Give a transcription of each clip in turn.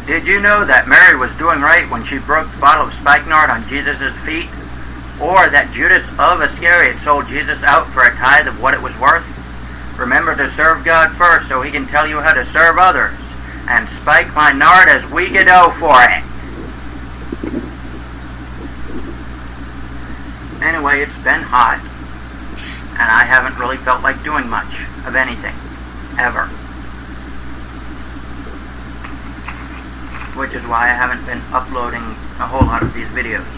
Did you know that Mary was doing right when she broke the bottle of spikenard on Jesus' feet? Or that Judas of Iscariot sold Jesus out for a tithe of what it was worth? Remember to serve God first so he can tell you how to serve others. And spike my nard as we Godot4it. Anyway, it's been hot. And I haven't really felt like doing much of anything. Ever. Which is why I haven't been uploading a whole lot of these videos.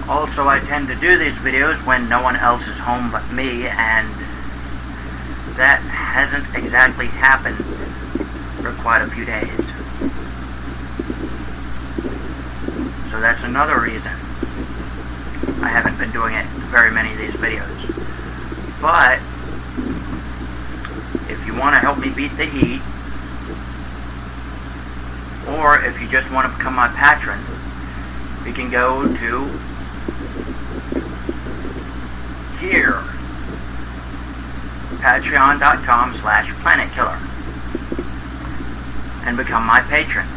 Also, I tend to do these videos when no one else is home but me, and that hasn't exactly happened for quite a few days. So that's another reason I haven't been doing very many of these videos. But if you want to help me beat the heat, or if you just want to become my patron, you can go to here, patreon.com/planetkiller, and become my patron.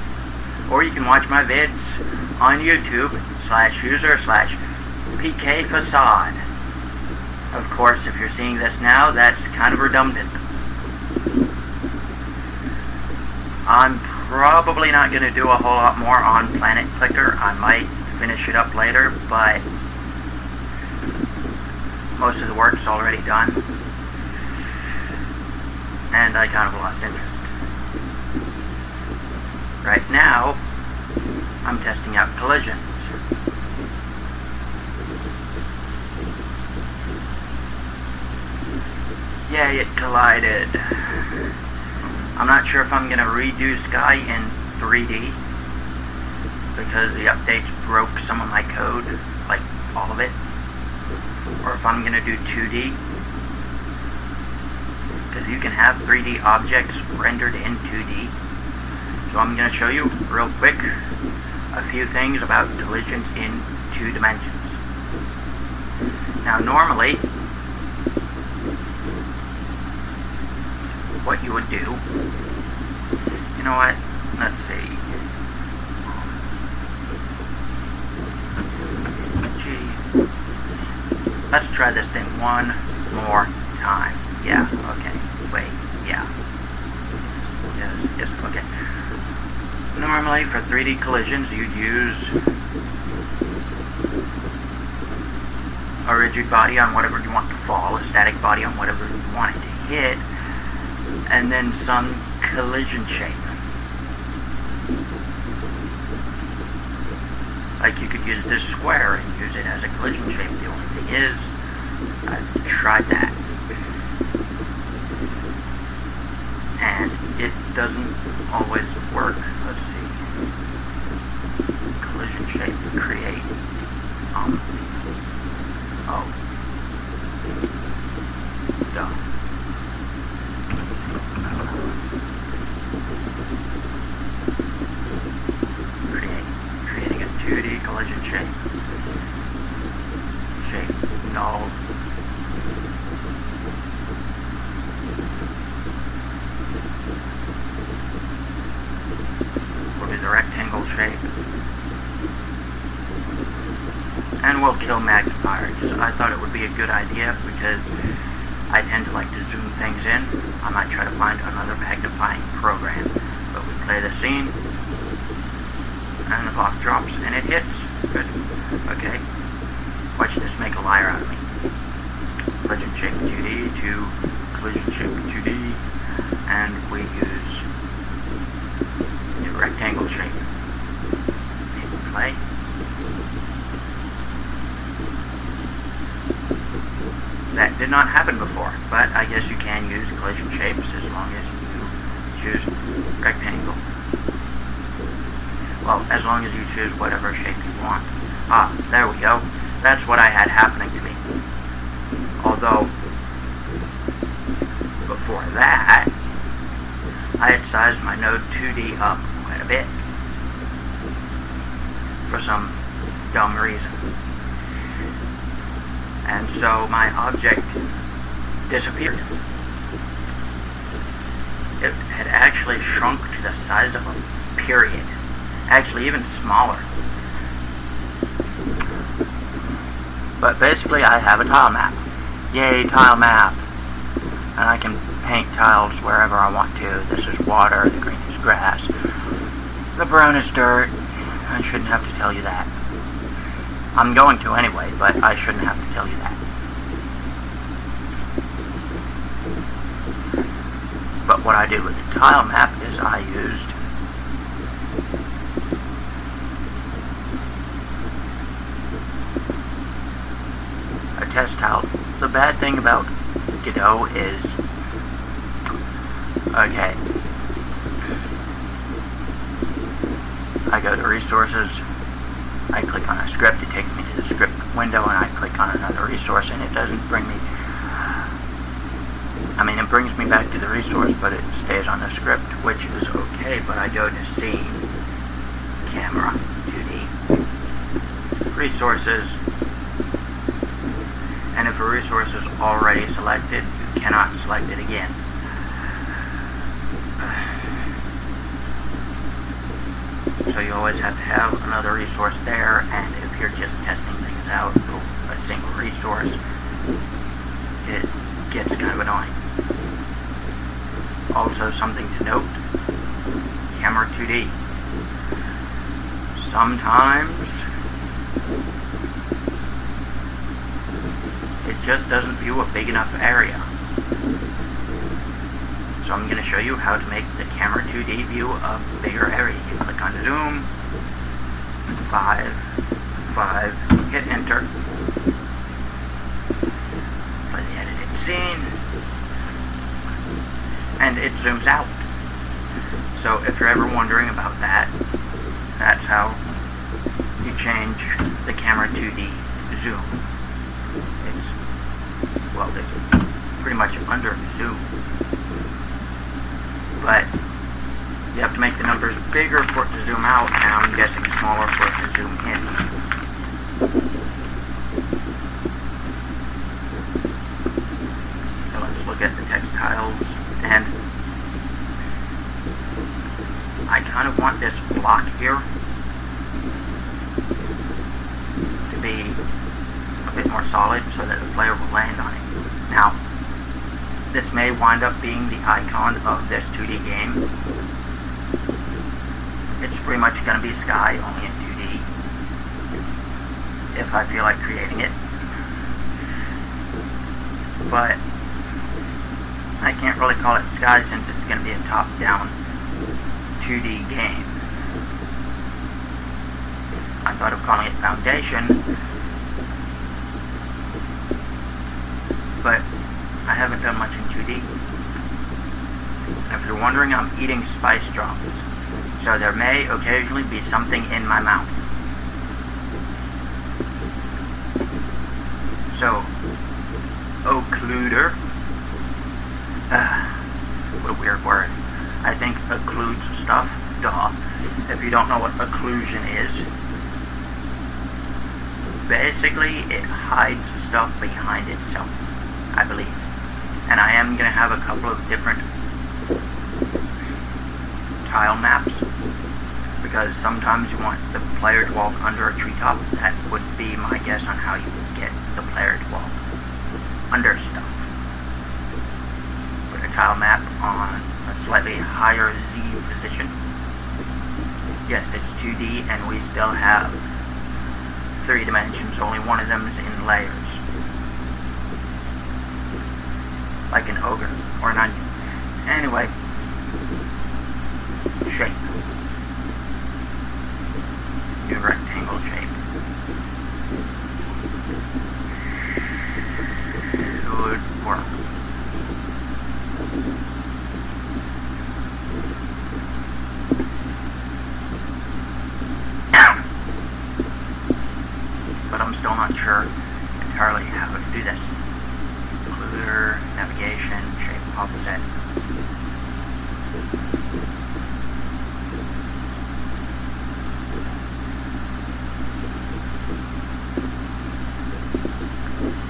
Or you can watch my vids on YouTube /user/PKFacade. Of course, if you're seeing this now, that's kind of redundant. I'm probably not going to do a whole lot more on Planet Clicker. I might finish it up later, but most of the work's already done, and I kind of lost interest. Right now, I'm testing out collisions. Yay, it collided. I'm not sure if I'm going to redo Sky in 3D, because the updates broke some of my code, like all of it, or if I'm going to do 2D, because you can have 3D objects rendered in 2D. So I'm going to show you real quick a few things about collisions in 2 dimensions. Now normally, what you would do, you know what, let's see, let's try this thing one more time. Yeah, okay, wait, yeah, yes, okay. Normally for 3D collisions you'd use a rigid body on whatever you want to fall, a static body on whatever you want it to hit, and then some collision shape. Like you could use this square and use it as a collision shape. The only thing is, I've tried that, and it doesn't always work. Let's see. Collision shape create. Oh. Duh. Creating a 2D collision shape. Null. We'll do the rectangle shape. And we'll kill magnifier, because I thought it would be a good idea, because I tend to like to zoom things in. I might try to find another magnifying program. But we play the scene, and the block drops, and it hits. Good. Okay. Watch this make a liar out of me. Collision shape 2D to collision shape 2D, and we use the rectangle shape. Hit play. That did not happen before, but I guess you can use collision shapes as long as you choose rectangle. Well, as long as you choose whatever shape you want. Ah, there we go. That's what I had happening to me. Although, before that, I had sized my node 2D up quite a bit. For some dumb reason. And so my object disappeared. It had actually shrunk to the size of a period. Actually, even smaller. But basically, I have a tile map. Yay, tile map! And I can paint tiles wherever I want to. This is water, the green is grass, the brown is dirt. I shouldn't have to tell you that. I'm going to anyway, but I shouldn't have to tell you that. But what I did with the tile map is I used a test tile. The bad thing about Godot is, okay, I go to resources, I click on a script, it takes me to the script window, and I click on another resource, and it doesn't bring me, it brings me back to the resource, but it stays on the script, which is okay. But I go to scene, camera, 2D, resources, and if a resource is already selected, you cannot select it again. So you always have to have another resource there, and if you're just testing things out with a single resource, it gets kind of annoying. Also, something to note, camera 2D. Sometimes it just doesn't view a big enough area. So I'm going to show you how to make the camera 2D view a bigger area. You click on zoom, 5, hit enter, play the edited scene, and it zooms out. So if you're ever wondering about that, that's how you change the camera 2D zoom. It's pretty much under zoom. But you have to make the numbers bigger for it to zoom out, and I'm guessing smaller for it to zoom in. So let's look at the textiles, and I kind of want this block here to be a bit more solid so that the player will land on it. Now, this may wind up being the icon of this 2D game. It's pretty much going to be sky, only in 2D, if I feel like creating it. But I can't really call it sky since it's going to be a top-down 2D game. I thought of calling it foundation, but I haven't done much in 2D. And if you're wondering, I'm eating spice drops, so there may occasionally be something in my mouth. So, occluder, what a weird word. I think occludes stuff, duh. If you don't know what occlusion is, basically it hides stuff behind itself, I believe. And I am going to have a couple of different tile maps, because sometimes you want the player to walk under a treetop. That would be my guess on how you would get the player to walk under stuff. Put a tile map on a slightly higher Z position. Yes, it's 2D, and we still have 3 dimensions. Only one of them is in layers. Like an ogre or an onion. Anyway, shape. New rectangle shape. Should work. But I'm still not sure entirely how to do this. Includer, navigation, shape offset.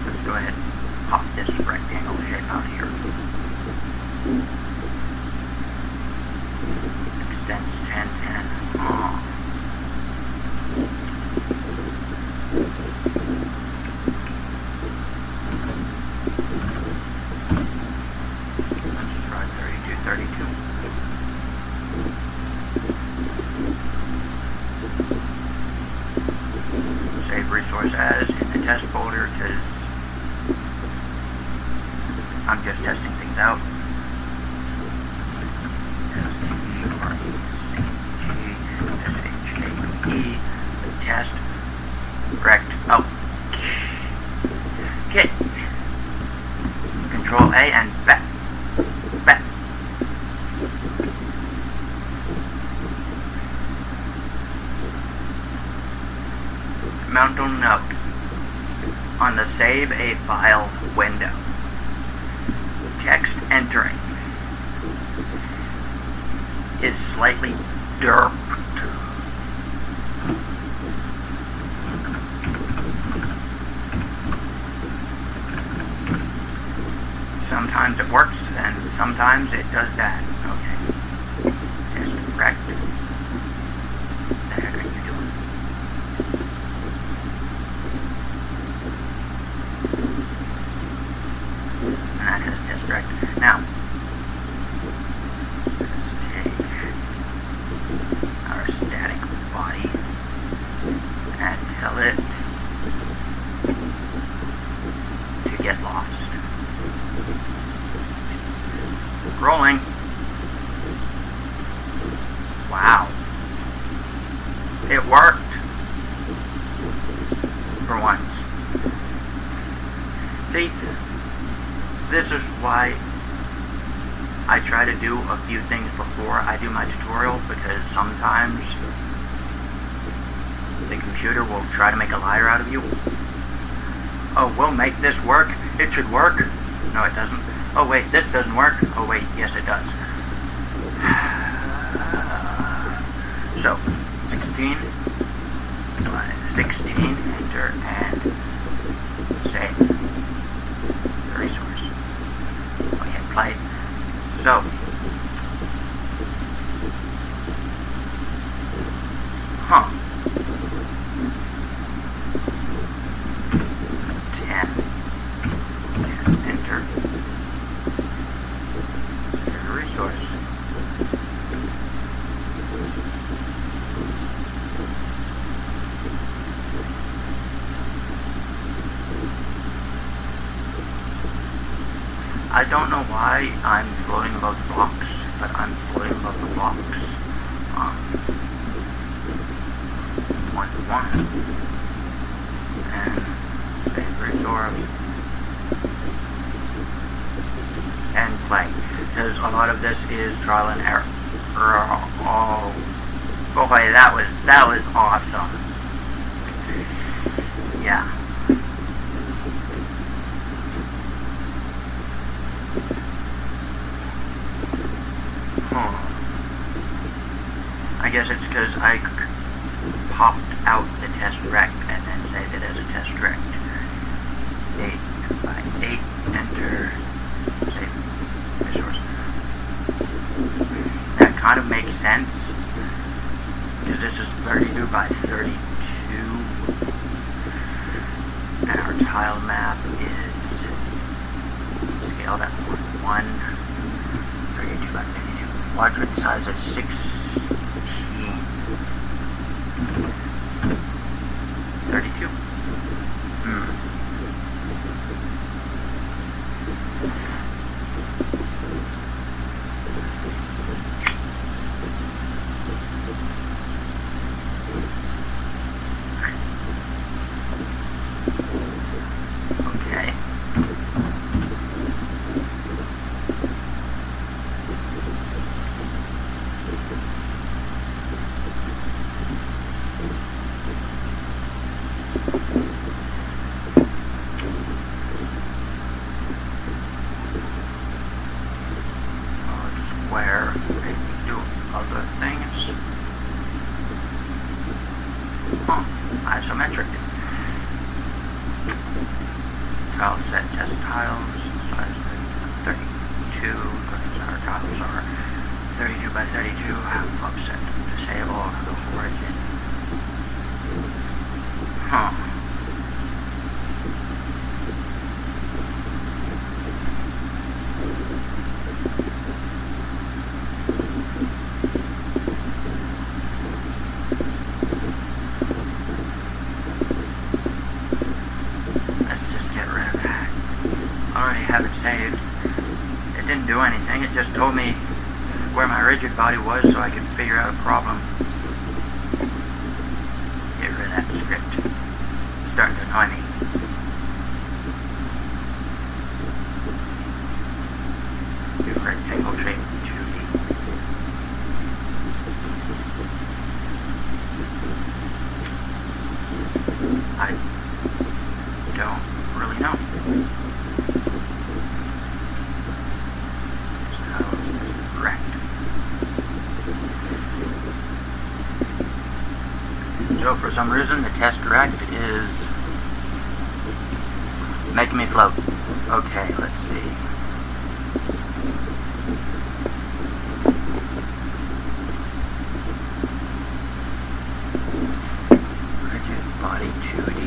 Let's go ahead and pop this rectangle shape out here. distance 10, 10. Oh. Let's try 32, 32. Save resource as in the test folder because I'm just testing things out. S-H-A-E, test, rect, oh, kit, Control A and back, back. Mental note, on the Save a File window, text entering is slightly derped. Sometimes it works and sometimes it does that. Okay. Test rect. What the heck are you doing? And that has test rect. Now, let's take our static body and tell it to get lost. Rolling. Wow. It worked. For once. See, this is why I try to do a few things before I do my tutorial, because sometimes the computer will try to make a liar out of you. Oh, we'll make this work. It should work. No, it doesn't. Oh wait, this doesn't work. Oh wait, yes it does. So, 16, 16, enter, and save the resource. Okay, play. So, huh. 10, enter. Resource. I don't know why I'm floating above the blocks, but I'm floating above the blocks. 1 to 1. And save resource. And play. Because a lot of this is trial and error. Oh boy, that was awesome. Yeah. I guess it's because I popped out the test rect and then saved it as a test rect. 8 by 8, enter, save resource. That kind of makes sense, because this is 32 by 32, and our tile map is scaled at 1, 32 by 32. Quadrant size is 16. 32. Okay. Where they do other things. Oh, isometric. Tile set test tiles, size 32, because our tiles are 32 by 32, offset, disable, Godot4it. Huh. Let's just get rid of that. I already have it saved. It didn't do anything, it just told me where my rigid body was so I could figure out a problem. Get rid of that script. It's starting to annoy me. Do rectangle shape 2D. I don't really know. So for some reason the test direct is making me float. Okay, let's see. Rigid body 2D.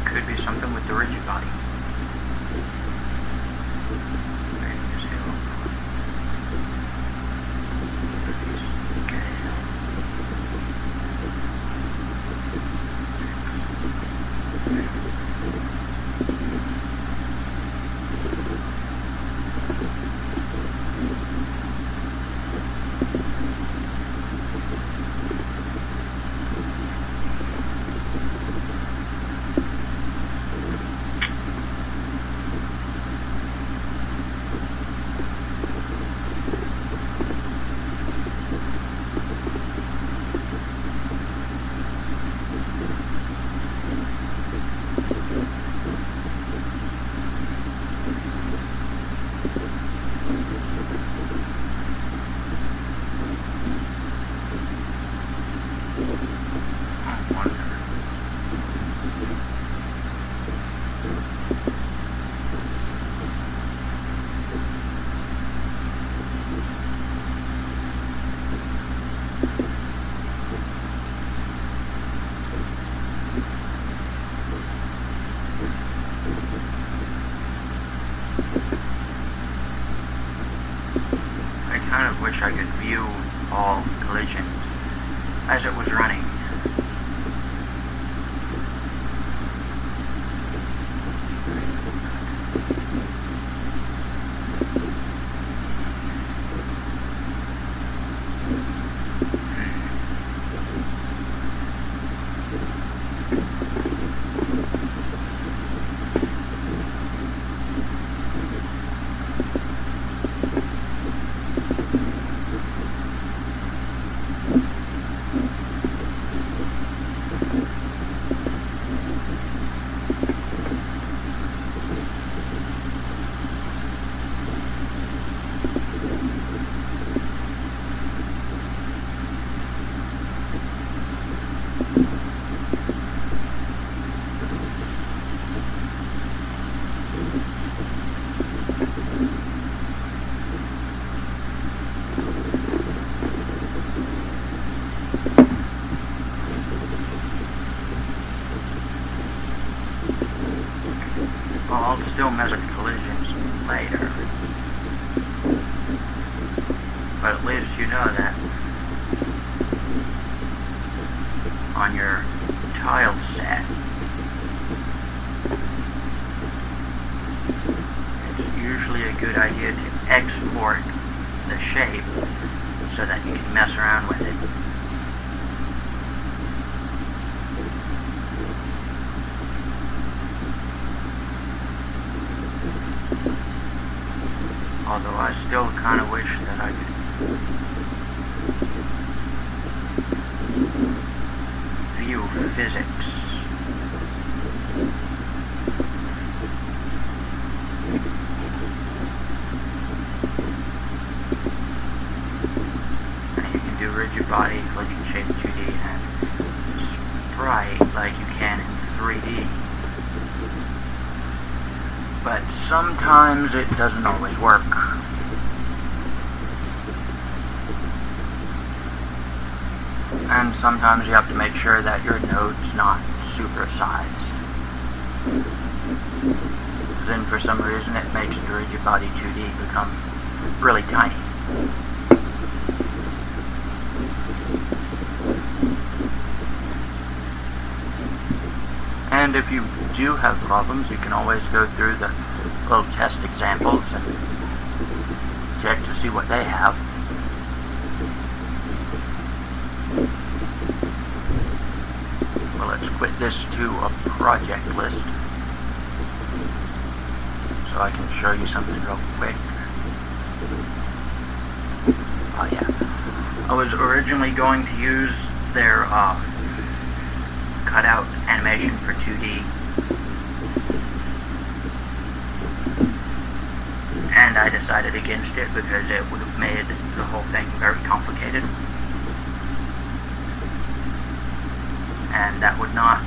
Could be something with the rigid body. I kind of wish I could view all collisions as it was running. I'll still measure collisions later. But at least you know that on your tile set, it's usually a good idea to export the shape so that you can mess around with it. Although I still kind of wish that I could view physics. And you can do rigid body, floating shape 2D, and sprite like you can in 3D. But sometimes it doesn't always work. And sometimes you have to make sure that your node's not supersized. Then for some reason it makes the rigid body 2D become really tiny. And if you do have problems, you can always go through the little test examples and check to see what they have. Well, let's quit this to a project list so I can show you something real quick. Oh yeah, I was originally going to use their cutout animation for 2D, and I decided against it because it would have made the whole thing very complicated, and that would not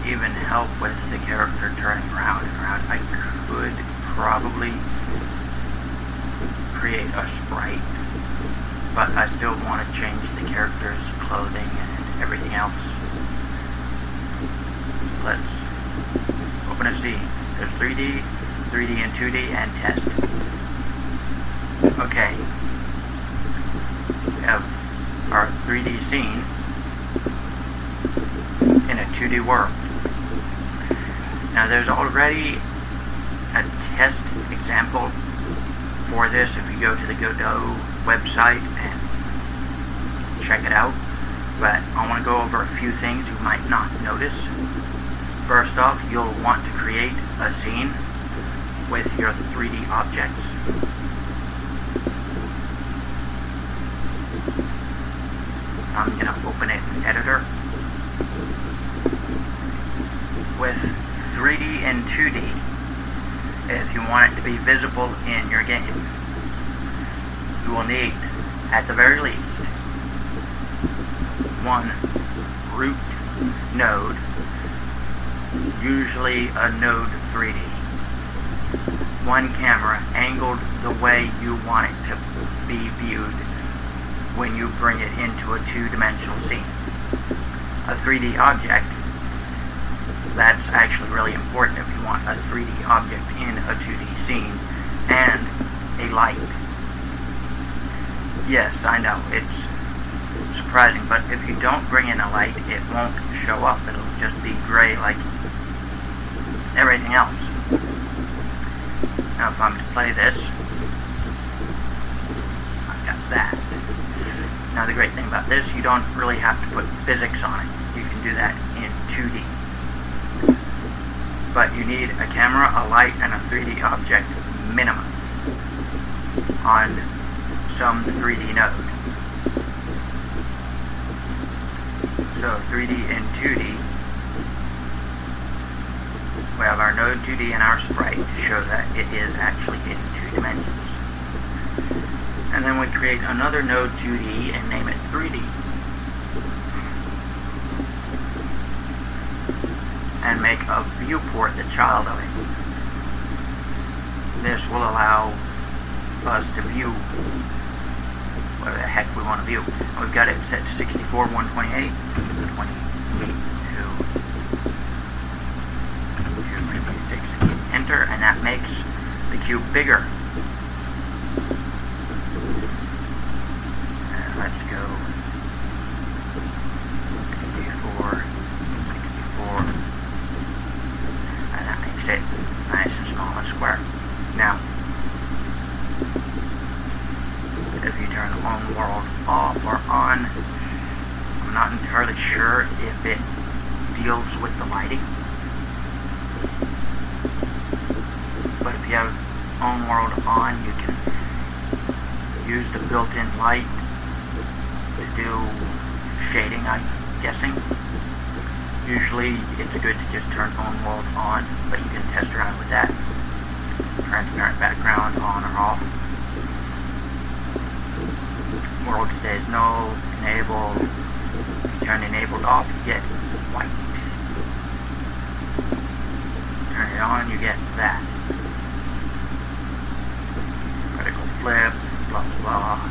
even help with the character turning around and around. I could probably create a sprite, but I still want to change the character's clothing and everything else. Let's open a scene. There's 3D, 3D and 2D, and test. Okay. We have our 3D scene in a 2D world. Now there's already a test example for this if you go to the Godot website and check it out. But I want to go over a few things you might not notice. First off, you'll want to create a scene with your 3D objects. I'm going to open it in Editor. With 3D and 2D, if you want it to be visible in your game, you will need, at the very least, one root node, usually a node 3D. One camera angled the way you want it to be viewed when you bring it into a two-dimensional scene. A 3D object, that's actually really important if you want a 3D object in a 2D scene, and a light. Yes, I know, it's surprising, but if you don't bring in a light, it won't show up. It'll just be gray like everything else. Now if I'm to play this, I've got that. Now the great thing about this, you don't really have to put physics on it. You can do that in 2D. But you need a camera, a light, and a 3D object minimum on some 3D node. So 3D and 2D, we have our node 2D and our sprite to show that it is actually in 2 dimensions. And then we create another node 2D and name it 3D. And make a viewport the child of it. This will allow us to view whatever the heck we want to view. And we've got it set to 64, 128, 28, 256. Hit enter, and that makes the cube bigger. And let's go 64, 64. And that makes it nice and small and square. Now, if you turn on world off, on. I'm not entirely sure if it deals with the lighting. But if you have own world on, you can use the built-in light to do shading, I'm guessing. Usually it's good to just turn own world on, but you can test around with that. Transparent background on or off. World stays null, enable. If you turn enabled off, you get white. Turn it on, you get that. Critical flip, blah blah blah.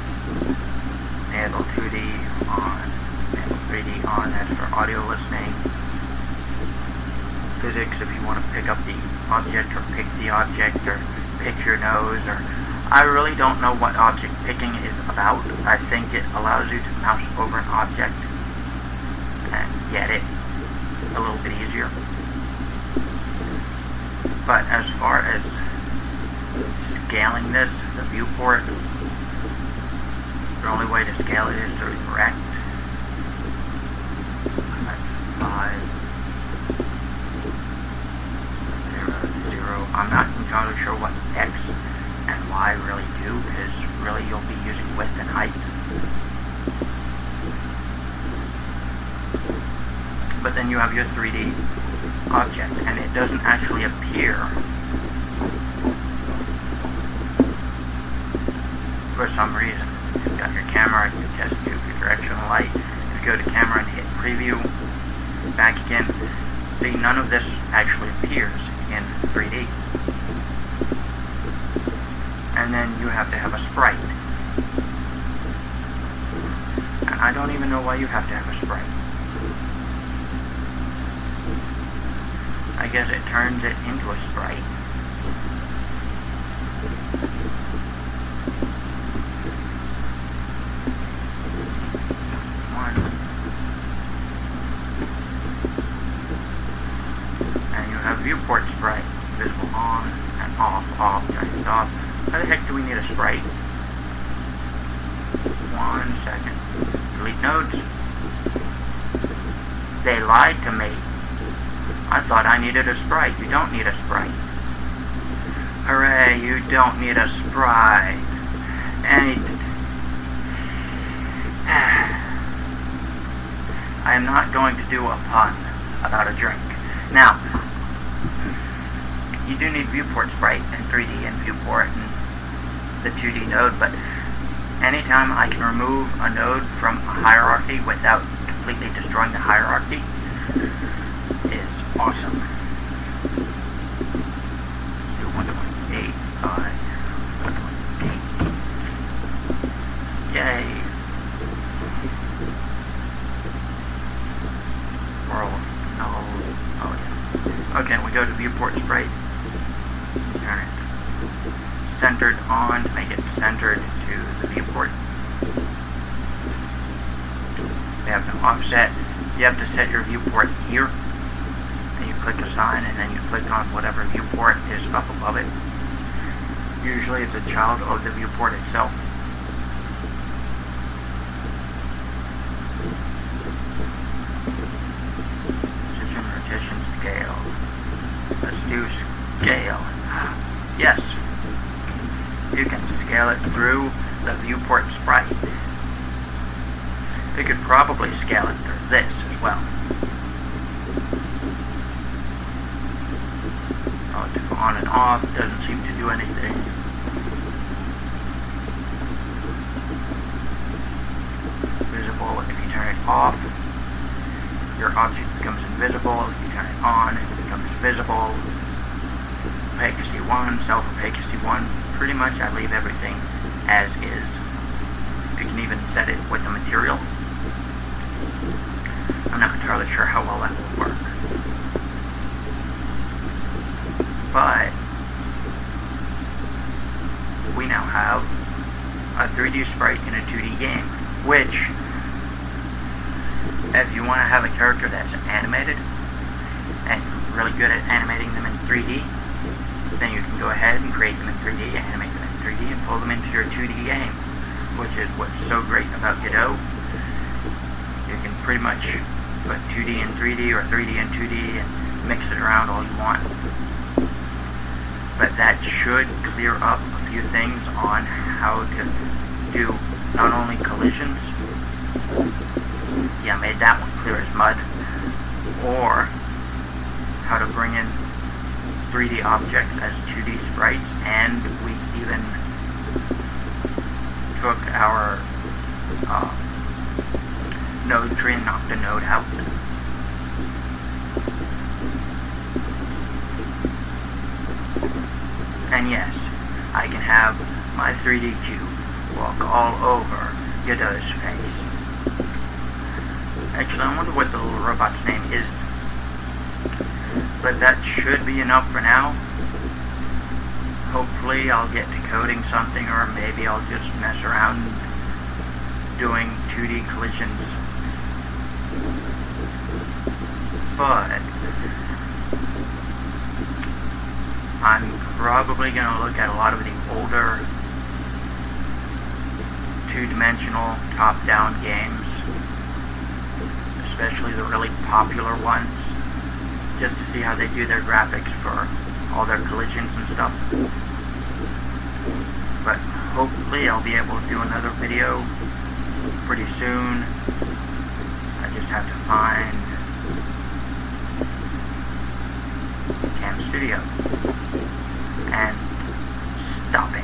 Enable 2D on, enable 3D on, that's for audio listening. Physics, if you want to pick up the object or pick the object or pick your nose, or I really don't know what object picking is about. I think it allows you to mouse over an object and get it a little bit easier. But as far as scaling this, the viewport, the only way to scale it is through direct. I'm at 5. I'm not entirely sure what X and Y really do, because really you'll be using width and height. But then you have your 3D object, and it doesn't actually appear for some reason. You've got your camera, you test your directional light. If you go to camera and hit preview, back again, see, none of this actually appears in 3D. And then you have to have a sprite. And I don't even know why you have to have a sprite. I guess it turns it into a sprite. Viewport sprite, visible on and off, turn it off. Why the heck do we need a sprite? 1 second. Delete nodes. They lied to me. I thought I needed a sprite. You don't need a sprite. Hooray, you don't need a sprite. I am not going to do a pun about a drink. Now, you do need viewport sprite and 3D and viewport and the 2D node, but anytime I can remove a node from a hierarchy without completely destroying the hierarchy is awesome. Let's do 1.8, 1.8. Yay. World. Oh yeah. Okay, we go to viewport sprite. Turn it centered on to make it centered to the viewport. We have no offset. You have to set your viewport here. And you click assign, and then you click on whatever viewport is up above it. Usually it's a child of the viewport itself. Position, rotation, scale. Let's do scale. Yes, you can scale it through the viewport sprite. You could probably scale it through this as well. Oh, to go on and off doesn't seem to do anything. Visible, if you turn it off, your object becomes invisible. If you turn it on, it becomes visible. Opaquity 1, self-opaquity 1, pretty much I leave everything as is. You can even set it with the material. I'm not entirely sure how well that will work. But we now have a 3D sprite in a 2D game, which, if you want to have a character that's animated, and you're really good at animating them in 3D, then you can go ahead and create them in 3D, animate them in 3D, and pull them into your 2D game, which is what's so great about Godot. pretty much put 2D and 3D or 3D and 2D and mix it around all you want. But that should clear up a few things on how to do not only collisions, yeah, made that one clear as mud, or how to bring in 3D objects as 2D sprites, and we even took our node tree and knocked a node out. And yes, I can have my 3D cube walk all over Godot's face. Actually, I wonder what the little robot's name is. But that should be enough for now. Hopefully I'll get to coding something, or maybe I'll just mess around doing 2D collisions. But I'm probably going to look at a lot of the older two-dimensional top-down games, especially the really popular ones, just to see how they do their graphics for all their collisions and stuff. But hopefully I'll be able to do another video pretty soon. I just have to find Cam Studio and stop it.